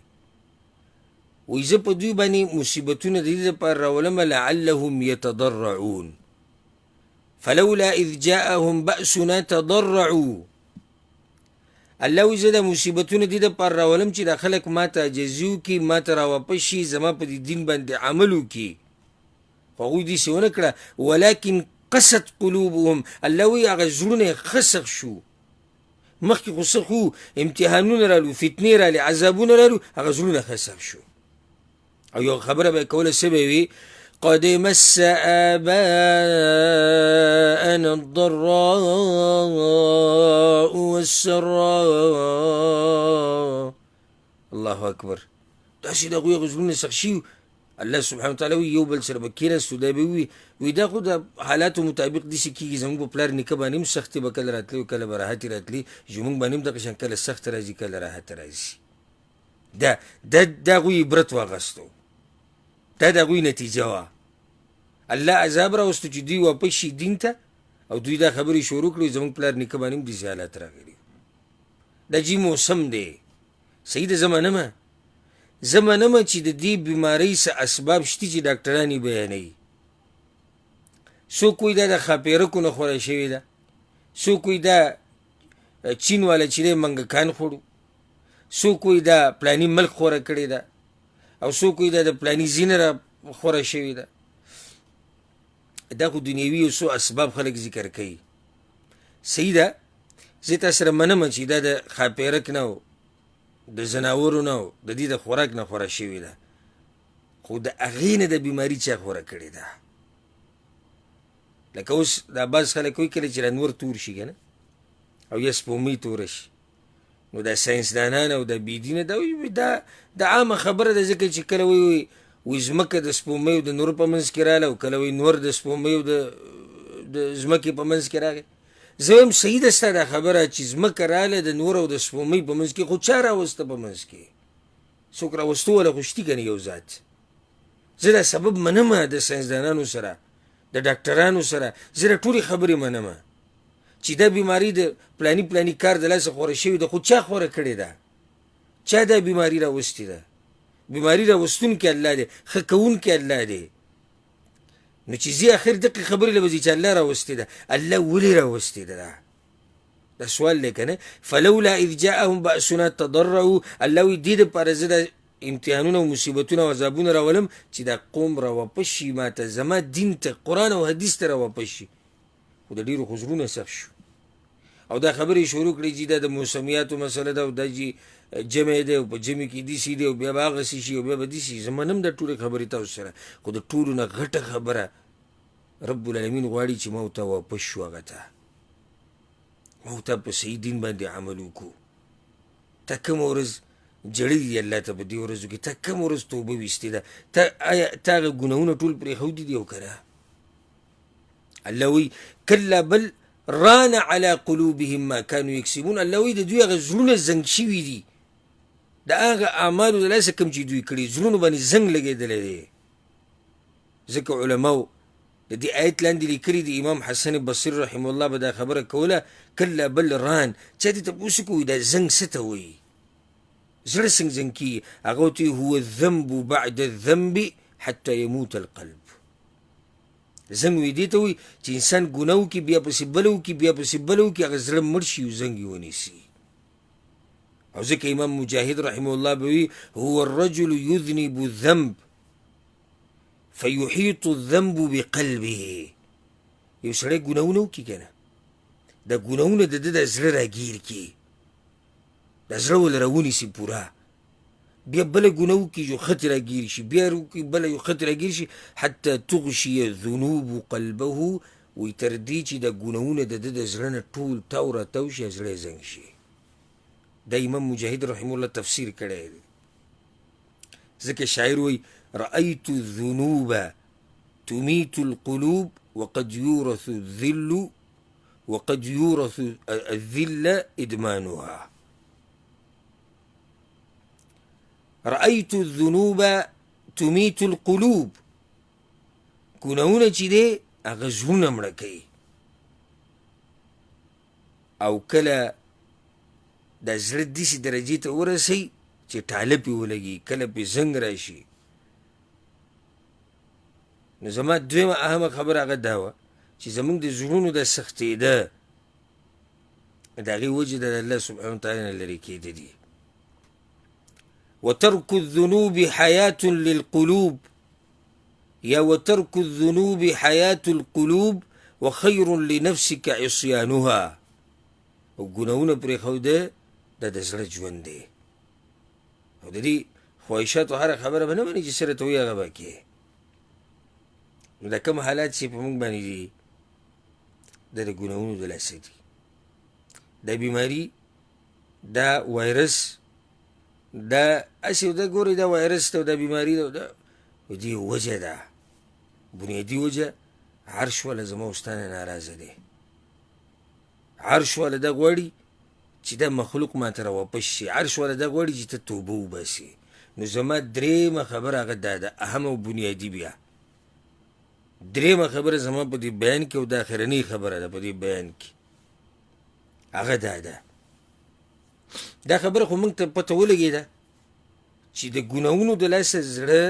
وایي زه په دوی باندې مصیبتونه د دې دپاره راولم لعلهم یتضرعون فلولا اذ جاءهم بأسنا تضرعوا. الله وایي زه دا مصیبتونه دې دپاره راولم چې دا خلک ما ته عاجزي وکړي، ما ته راواپس شي، زما په دې دین باندې عمل وکړي. خو هغوی داسې ونه کړه، ولکن قست قلوبهم. الله وایي هغه زړونه یې خسخ شو. مخکې خو څه خو امتحانونه رالو، فتنې رالې، عذابونه رالو، هغه زړونه خسخ شو. او یو خبره به یې کوله، څه به یې وي؟ قد مس آباءنا الضراء والسراء. الله اکبر. داسې د هغوی هغه زړونه سخت شي. الله سبحانه وتعالی وایي یو بل سره به کېناستو، دا به وي دا خو د حالاتو مطابق داسې کېږي. زموږ په پلار نیکه باندې هم سختې به کله راتلې او کله به راحتې راتلې، زموږ باندې هم دغه شان کله سخت راځي کله راحت راځي. د هغوی عبرت واخیستو، دا د هغوی نتیجه وه. الله عذاب راوستو چې دوی واپس شي دین ته، او دوی دا خبرې شروع کړي زموږ پلار نیکه باندې هم داسې حالات راغلي. دا جي موسم دی، صحیح ده. زه منمه چې د دې بیمارۍ څه اسباب شته چې ډاکټران یې بیانوي. څوک وایي دا د خاپیرکو نه خوره شوې ده، څوک وایي دا چین والا چې دی منګکان خوړو، څوک وایي دا پلاني ملک خوره کړې ده، او څوک وایي دا د پلاني ځینه را خوره شوې ده. دا خو دنیوي یو څو اسباب خلک ذکر کوي. صحیح ده، زه تاسو سره منمه چې دا د خاپیرک نه و، د زناورو نه و، د دې د خوراک نه خوره شوې ده. خو د هغې نه د بیماري چا خوره کړې ده. لکه اوس دا بعض خلک وایي کله چې رانور تور شي که نه، او یا سپومۍ توره شي، نو دا ساینسدانان او دا بېدینه دا عامه خبره ده. ځکه چې کله وایي ځمکه د سپومۍ او د نور په منځ کې راغله، او کله وایي نور د سپومۍ او د ځمکې په منځ کې راغی. زه وایم صحیح ده ستا دا خبره چې ځمکه راغله د نور او د سپومۍ په منځ کې، خو چا راوسته په منځ کې؟ څوک راوستو والا خو شتي که نه یو ذات. زه دا سبب منمه د ساینسدانانو سره، د ډاکټرانو سره، زه دا ټولې خبرې منمه چې دا بیماري د پلاني کار د لاسه خوره شوې ده. خو چا خوره کړې ده؟ چا دا بیماري راوستې ده؟ بیماري راوستونکی الله دی، ښه کوونکی الله دی. نو چې زی اخر دقیق خبرې له به ځي چې الله راوستې ده. الله ولې راوستې ده؟ دا سوال دی که نه. فلولا اذ جاءهم بأسنا تضرعوا. الله وایي دې دپاره زه دا امتحانونه او مصیبتونه او عذابونه راولم چې دا قوم راواپس شي ما ته، زما دین ته، قرآن او حدیث ته راواپس شي. خو د ډېرو خو زړونه سخت شو، او دا خبرې شروع کړي چې دا د موسمیاتو مسله ده، او دا چې جمع دی، او په جمع کې داسې دی، او بیا به هغسې شي، او بیا به داسې. زه منم دا ټولې خبرې تاسو سره، خو د ټولو نه غټه خبره رب العالمین غواړي چې ما ته واپس شو، هغه ته ما ته په صحیح دین باندې عمل وکړو. ته کومه ورځ جړلي دي الله ته په دې ورځو کې؟ ته کومه ورځ توبه ویستې ده؟ آیا تا هغه ګناهونه ټول پرېښودي دي او که نه؟ الله وایي کله بل ران على قلوبهم ما كانوا يكسبون. الله وایي د دوی هغه زړونه زنګ شوي دي، د هغه اعمالو د لاسه کوم چې دوی کړي، زړونو باندې زنګ لګېدلی دی. ځکه علماو د دې آیت لاندې لیکلي دي، امام حسن بصري رحمه الله به دا خبره کوله، کله بل ران. چا دې تپوس وکړو دا زنګ څه ته وایي؟ زړه څنګه زنګ کېږي؟ هغه ورته وایي هو الذنب بعد الذنب حتى يموت القلب. زنګ وایي دې ته وایي چې انسان ګناه وکړي، بیا پسې بله وکړي، بیا پسې بله وکړي، هغه زړه مړ شي او زنګ یې ونیسي. او ځکه امام مجاهد رحمه الله به وایي هو الرجل يذنب الذنب فيحيط الذنب بقلبه. یو سړی ګناهونه وکړي که نه، دا ګناهونه د ده د زړه راګیر کړي، دا زړه ول راونیسي پوره، بیا بله ګناه وکړي یو خط راګیر شي، بیا وکړي بله یو خط راګیر شي، حتی تغشي ذنوب قلبه. وایي تر دې چې دا ګناهونه د ده د زړه نه ټول تاو راتاو شي، زړه یې زنګ شي. دا امام مجاهد رحمه الله تفسیر کړی دی. ځکه شاعر وایي رأیت الذنوب تمیت القلوب وقد یورث الذل وقد یورث الذل ادمانها. رأیت الذنوب تمیت القلوب، ګناهونه چې دی هغه زړونه مړه کوي، او کله دا زړه داسې درجې ته ورسوي چې ټاله پې ولګي، کله پې زنګ راشي. نو زما دویمه اهمه خبره هغه دا وه چې زموږ د زړونو د سختېده د هغې وجې د الله سبحانه وتعالی نه لرې کېده دي. وترك الذنوب حياة للقلوب، یا وترك الذنوب حياة القلوب وخير لنفسك عصيانها. او ګناهونه پرېښوده دا د زړه ژوند دی، او د دې خواهشاتو هره خبره به نه مني چې سره ته وایي هغه به کوې. نو دا کوم حالات چې په موږ باندې دي دا د ګناهونو د لاسه دي. دا بیماري، دا وایرس، دا هسې دا ګورئ دا وایرس ده او دا بیماري ده، دا دې وجه ده، بنیادي وجه عرش والا زما او ستا نه ناراضه دی. عرش والا دا غواړي چې دا مخلوق ما ته راواپس شي، عرش والا دا غواړي چې ته توبه وباسې. نو زما درېیمه خبره هغه دا ده، اهم او بنیادي. بیا درېیمه خبره زما په دې بیان کې او دا اخرنۍ خبره ده په دې بیان کې هغه دا ده، دا خبره خو موږ ته پته ولګېده چې د ګناهونو د لاسه زړه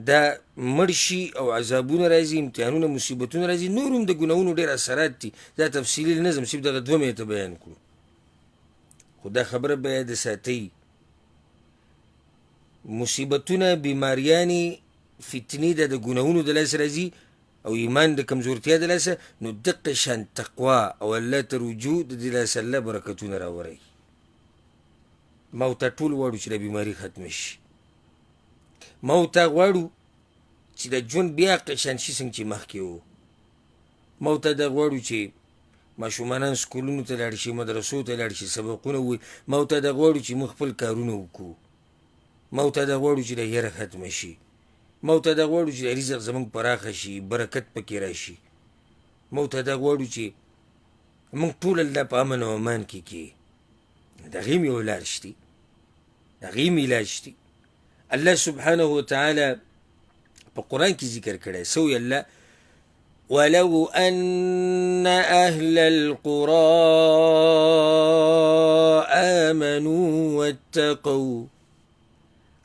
دا مړ شي او عذابونه راځي، امتحانونه، مصیبتونه راځي. نور هم د ګناهونو ډېر اثرات دي، دا تفصیلي نه ځم، صرف دغه دوه مې ته بیان کړو. خو دا خبره به یاد ساتئ، مصیبتونه، بیماریانې، فتنې د ګناهونو د لاسه راځي او ایمان د کمزورتیا د لاسه. نو دقه شان تقوا او الله ته رجوع د دې لاسه الله برکتونه راوروي. ما ورته ټول غواړو چې د بیماري ختمه شي، ما ورته غواړو چې د ژوند بیا قشان شي څنګه چې مخکې و. ما ورته دا غواړو چې ماشومانان سکولونو ته لاړ شي، مدرسو ته لاړ شي، سبقونه ووایي. ما ورته دا غواړو چې موږ خپل کارونه وکړو. ما ورته دا غواړو چې د یره ختمه شي. ما ورته دا غواړو چې د رزق زموږ پراخه شي، برکت پکې راشي. ما ورته دا غواړو چې موږ ټول الله په امن او امان کې کړي. د هغې هم یو لار شتي، د هغې هم علاج شتي. الله سبحانه وتعالی په قرآن کې ذکر کړی سوی الله ولو أن أهل القرى آمنوا واتقوا.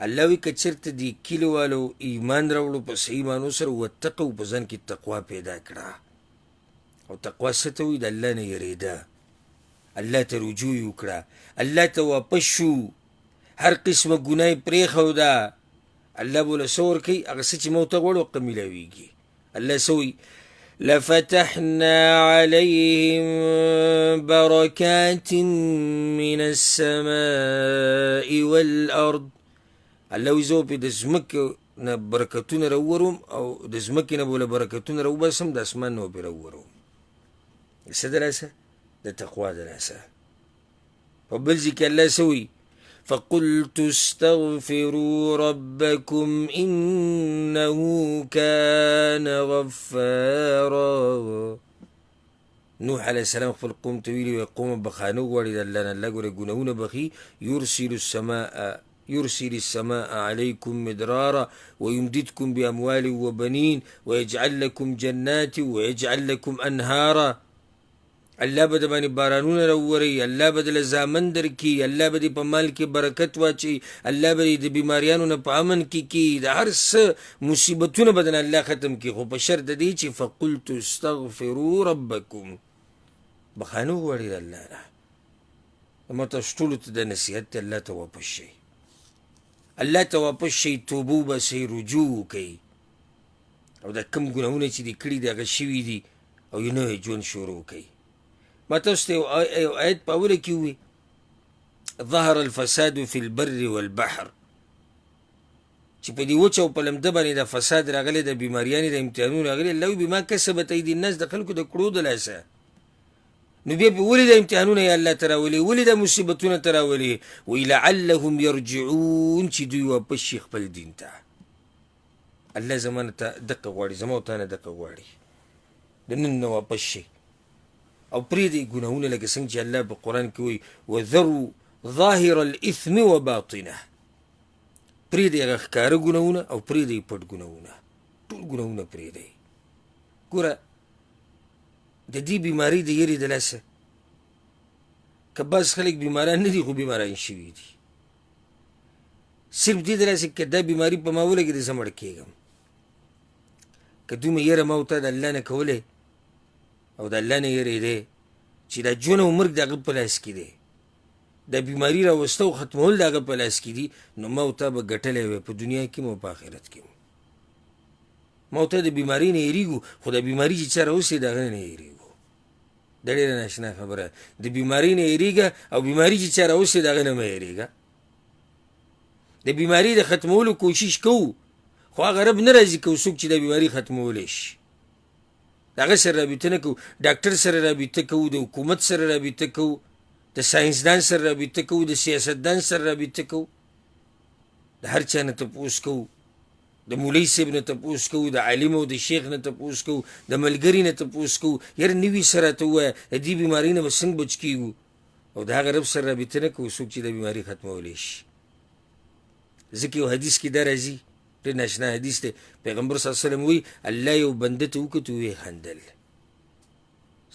الله وی که چېرته دې کلي والو ایمان راوړو، په صحیح ایمانو سره واتقوا، په ځان کې تقوا پیدا کړه. او تقوا څه ته وایي؟ د الله نه یېرېده، الله ته رجوع یې وکړه، الله ته واپس شو، هر قسمه ګناه یې پرېښوده. الله به له څه ورکوي؟ هغه څه چې ما ورته غواړو هغه میلاویږي. الله څه وایي؟ لفتحنا عليهم بركات من السماء والأرض. الله وایي زه به د ځمکې نه برکتونه راووروم او د ځمکې نه به له برکتونه راوباسم، د اسمان نه به پرې راووروم. څه د لاسه؟ د تقوا د لاسه. په بل ځای کې الله څه وایي؟ فقلت استغفروا ربكم إنه كان غفارا. نوح علیه السلام خپل قوم ته ویلي وی قومه بخانه وغواړي د الله نه، الله ګوره ګناهونه بخي. يرسل السماء عليكم مدرارا ويمددكم بأموال وبنين ويجعل لكم جنات ويجعل لكم أنهارا. الله به د باندې بارانونه راووري، الله به دله زامن درکړي، الله به دې په مال کې برکت واچوي، الله به دې د بیماریانو نه په امن کې کړي، د هر څه مصیبتونه به د الله ختم کړي، خو په شرط د دې چې فقلت استغفروا ربکم، بخانه وغواړئ د الله نه. ما تاسو ټولو ته د نصیحت دی، الله ته واپس شئ، الله ته واپس شئ، توبه وباسئ، رجوع وکئ، او د کوم ګناهونه چې دې کړي دي هغه شوي دي او یو نوی ژوند شروع کئ. ما تاسو ته یو آیت په اوله کې ووایي ظهر الفساد فی البر والبحر، چې په دې وچه او په لمده باندې د فساد راغلی، د بیماریانې، د امتحانونو راغلی. الله وایي بما کسبت ایدي الناس، د خلکو د کړو د لاسه. نو بیا پې ولې دا امتحانونه یې الله ته راولي، ولې دا مصیبتونه ته راولي؟ وایي لعلهم یرجعون، چې دوی واپس شي خپل دین ته. الله زما نه ته دقه غواړي، زما او تا نه دقه غواړي، د نن نه واپس شي او پرېږدئ ګناهونه، لکه څنګه چې الله په قرآن کې وایي وذروا ظاهر الاثم وباطنه، پرېږدئ هغه ښکاره ګناهونه او پرېږدئ پټ ګناهونه، ټول ګناهونه پرېږدئ. ګوره د دې بیمارۍ د یېرې د لاسه که بعض خلک بیماران نه دي خو بیماران شوي دي، صرف دې د لاسه که دا بیماري په ما ولګېده زه مړ کېږم. که دومره یېره ما او تا د الله نه کولی او د الله نه یېرېدی چې دا ژوند او مرګ د هغه په لاس کې دی، دا بیماري راوسته او ختمول د هغه په لاس کې دي، نو ما او تا به ګټلی وی په دنیا کې او په آخرت کې. ما او تا د بیمارۍ نه یېرېږو خو د بیماري چې چا راوسي د هغه نه یېرېږو. دا ډېره ناشنا خبره، د بیمارۍ نه یېرېږه او بیماري چې چا راوسي د هغه نه مه یېرېږه. د بیماري د ختمولو کوشش کوو خو هغه رب نه راضي کوو څوک چې د بیماري ختمولی شي. د هغه سره رابطه نه کوو، ډاکټر سره رابطه کوو، د حکومت سره رابطه کوو، د ساینسدان سره رابطه کوو، د سیاستدان سره رابطه کوو، د هر چا نه تپوس کوو، د مولوي صاحب نه تپوس کوو، د عالم او د شیخ نه تپوس کوو، د ملګري نه تپوس کوو، یاره نوي سره راته ووایه د دې بیمارۍ نه به څنګه بچ کېږو، او د هغه رب سره رابطه نه کوو څوک چې د بیماري ختمولی شي. ځکه یو حدیث کې دا راځي، ډېر ناشنا حدیث دی، پیغمبر صلی الله علیه وسلم وایي الله یو بنده ته وکتو ویې خندل.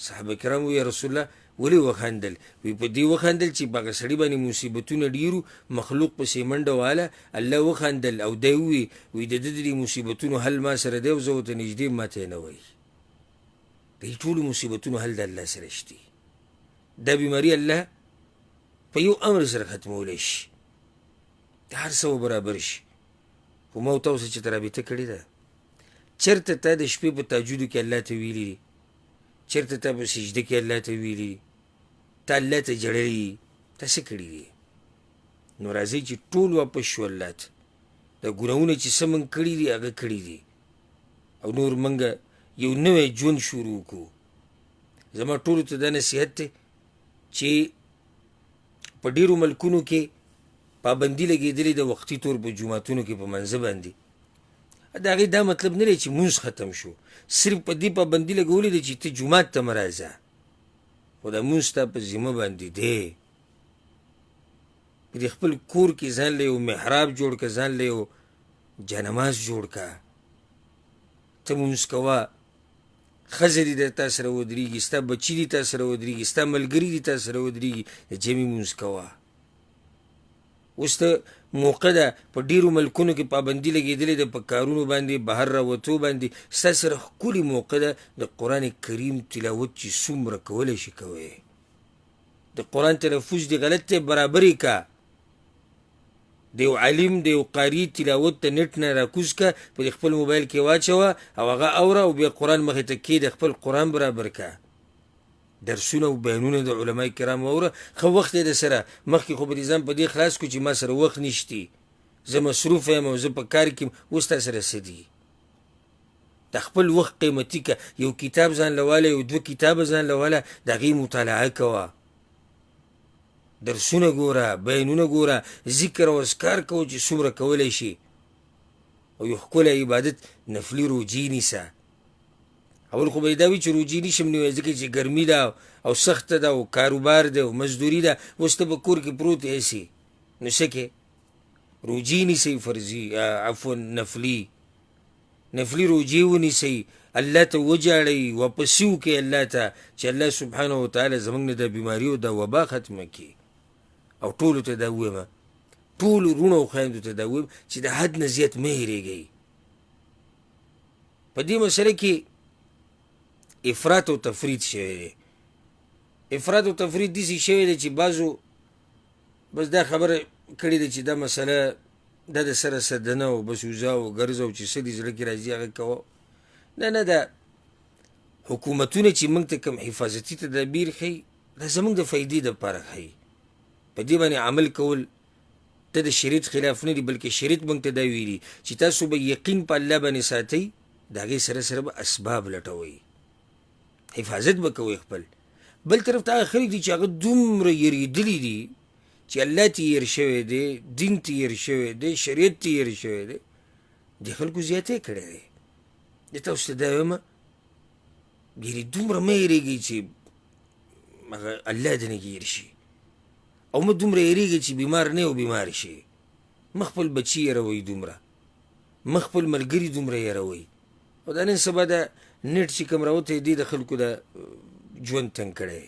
صحابه کرام وایي یا رسول الله ولې وخندل؟ وایي په دې وخندل چې په هغه سړي باندې مصیبتونه ډېرو، مخلوق پسې منډه واله، الله وخندل او دی ووایي وایي د ده د دې مصیبتونو حل ما سره دی او زه ورته نږدې ما ته یې نه وایي. د دې ټولو مصیبتونو حل د الله سره شته. دا بیماري الله په یو امر سره ختمولی شي، د هر څه برابر شي. خو ما او تاسو چې ته رابطه کړې ده، چېرته تا د شپې په تهجدو کې الله ته ویلي دي، چېرته تا په سجده کې الله ته ویلي دي، تا الله ته ژړلي، تا څه کړي دي؟ نو راځئ چې ټول واپس شو الله ته. دا ګناهونه چې څه موږ کړي دي هغه کړي دي او نور موږ یو نوی ژوند شروع کړو. زما ټولو ته دا نصیحت دی چې په ډېرو ملکونو کې پابندي لګېدلې د وختي طور په جوماتونو کې په منځه باندې. د هغې دا مطلب نه دی چې مونځ ختم شو، صرف په دې پابندي لګولې ده چې ته جومات ته مه راځه، خو دا مونځ ستا په ذمه باندې دی. په دې خپل کور کې ځان له یو محراب جوړ که، ځان له یو جانماز جوړ که، ته مونځ کوه، ښځه دې د تا سره ودرېږي، ستا بچي دې تا سره ودرېږي، ستا ملګري دې تا سره ودرېږي، د جمعې مونځ کوه. اوس ته موقع ده، په ډېرو ملکونو کې پابندي لګېدلې ده په کارونو باندې، بهر راوتو باندې، ستا سره ښکلې موقع ده د قرآن کریم تلاوت چې څومره کولی شي کوئ. د قرآن تلفظ دې غلط دی برابر یې که، د یو عالم د یو قاري تلاوت ته نټ نه راکوز که، په دې خپل موبایل کې واچوه او هغه اوره او بیا قرآن مخې ته کښېږده، خپل قرآن برابر که. درسونه او بیانونه د علماء کرام واوره، ښه وخت یې در سره. مخکې خو به دې ځان په دې خلاص کړو چې ما سره وخت نشتی، زه مصروف یم او زه په کار کې یم. اوس تا سره څه دي؟ د خپل وخت قیمتي که، یو کتاب ځان له واله، یو دوه کتابه ځان له واله، د هغې مطالعه کوه، درسونه ګوره، بیانونه ګوره، ذکر او اذکار کوه چې څومره کولی شي، او یو ښکلی عبادت نفلي روجې نیسه. اول خو به یې دا وي چې روجې نشم نیوی ځکه چې ګرمي ده او سخته ده او کاروبار ده او مزدوري ده، اوس ته به کور کې پروت ایسي، نو څه کې روجې نیسئ، فرضي عفوا نفلي روجې ونیسئ، الله ته وجاړئ، واپسي وکړئ الله ته چې الله سبحانه وتعالی زموږ نه د بیماري او د وبا ختمه کړي. او ټولو ته دا ووایم، ټولو وروڼو او خویندو ته دا ووایم چې د حد نه زیات مه هېرېږئ. په دې مسله کې افراط او تفرید شوی دی. افراط او تفرید داسې شوی دی چې بعضو بس دا خبره کړې ده چې دا مسله دا د سره سدنه او بس وځه او ګرځه او چې څه دې زړه کې راځي هغه کوه. نه دا حکومتونه چې موږ ته کوم حفاظتي تدابیر ښیي، دا زموږ د فایدې دپاره ښیي. په دې باندې عمل کول ته د شریعت خلاف نه دي، بلکې شریعت موږ ته دا ویلي چې تاسو به یقین په الله باندې ساتئ، د هغې سره سره به اسباب لټوئ، حفاظت به کوئ خپل. بل طرف ته هغه خلک دي چې هغه دومره یېرېدلي دي چې الله ته یېر شوی دی، دین ته یېر شوی دی، شریعت ته یېر شوی دی، دې خلکو زیاتی کړی دی. زه تاسو ته دا وایم یعنې دومره مه یېرېږئ چې هغه الله دې نه یېر شي، او مه دومره یېرېږئ چې بیمار نه یې او بیمار شي. مه خپل بچي یېروئ دومره، مه خپل ملګري دومره یېروئ. او دا نن سبا د نیټ چې کوم راوتی دی د خلکو د ژوند تنګ کړی.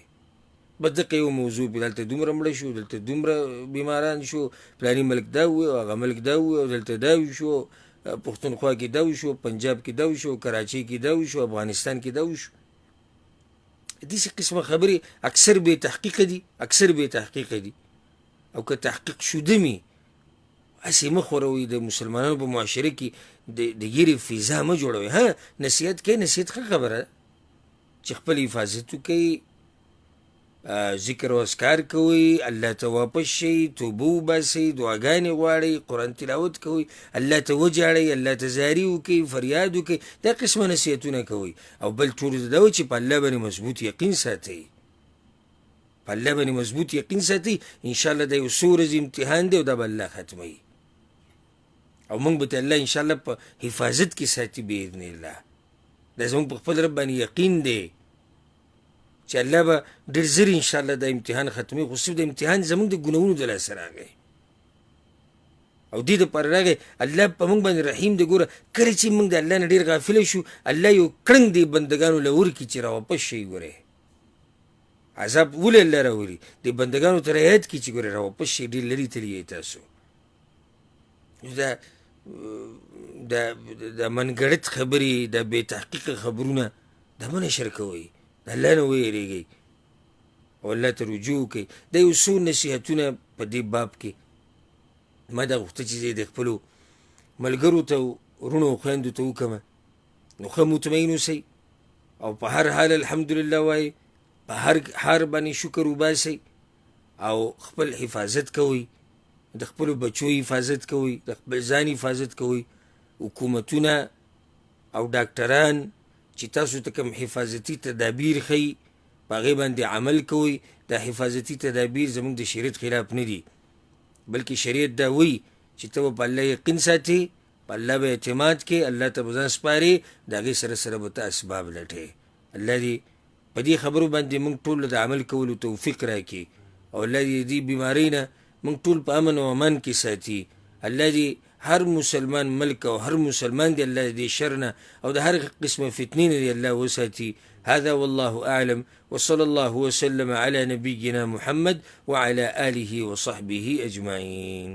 بس دقه یو موضوع پې دلته دومره مړه شو، دلته دومره بیماران شو، فلاني ملک دا ووایي او هغه ملک دا ووایي او دلته دا وشو، پښتونخوا کې دا وشو، پنجاب کې دا وشو، کراچۍ کې دا وشو، افغانستان کې دا وشو. داسې قسمه خبرې اکثر بې تحقیقه دي، اکثر بې تحقیقه دي. او که تحقیق شوده مې هسې مه خوروئ، د مسلمانانو په معاشره کې د یېرې فضا مه جوړوئ. ها نصیحت کوئ، نصیحت ښه خبره ده چې خپل حفاظت وکئ، ذکر و اذکار کوئ، الله ته واپس شئ، توبه وباسئ، دعاګانې غواړئ، قرآن تلاوت کوئ، الله ته وجاړئ، الله ته زاري وکئ، فریاد وکئ، دا قسمه نصیحتونه کوئ. او بل ټولو ته دا وایي چې په الله باندې مضبوط یقین ساتئ، په الله باندې مضبوط یقین ساتئ. انشاءالله دا یو څو ورځې امتحان دی او دا به الله ختموي، او موږ به ته الله انشاءالله په حفاظت کې ساتي باذن الله. دا زموږ په خپل رب باندې یقین دی چې الله به ډېر زر انشاءالله دا امتحان ختموي. خو صرف د امتحان زموږ د ګناهونو د لاسه راغی او دې دپاره راغی الله په موږ باندې رحیم دی. ګوره کله چې موږ د الله نه ډېر غافله شو، الله یو کړنګ دی بندګانو له ورکړي چې راواپس شئ. ګورئ عذاب ولې الله راولي، دې بندګانو ته رعایت کړي چې ګورئ راواپس شئ، ډېر لرې تللي یئ تاسو. دا منګړت خبرې، دا بې تحقیقه خبرونه دا مه نشر کوئ، د الله نه ویېرېږئ او الله ته رجوع وکئ. دا یو څو نصیحتونه په دې باب کې ما دا غوښته چې زه د خپلو ملګرو ته وروڼو او خویندو ته وکړمه. نو ښه مطمئن اوسئ او په هر حال الحمدلله وایئ، په هر حال باندې شکر وباسئ او خپل حفاظت کوئ، د خپلو بچو حفاظت کوئ، د خپل ځان حفاظت کوئ. حکومتونه او ډاکټران چې تاسو ته کوم حفاظتي تدابیر ښیي په هغې باندې عمل کوئ. دا حفاظتي تدابیر زموږ د شریعت خلاف نه دي، بلکې شریعت دا وایي چې ته به په الله یقین ساتې، په الله به اعتماد کې، الله ته به ځان سپارې، د هغې سره سره به ته اسباب لټې. الله دې په دې خبرو باندې موږ ټول د عمل کولو توفیق راکړي او الله دې دې بیمارۍ نه موږ ټول په امن او امان کې ساتي. الله دې هر مسلمان ملک او هر مسلمان دې الله دې شر نه او د هر قسمه فتنې نه دې الله وساتي. هذا والله أعلم، وصلى الله وسلم على نبينا محمد وعلى آله وصحبه أجمعين.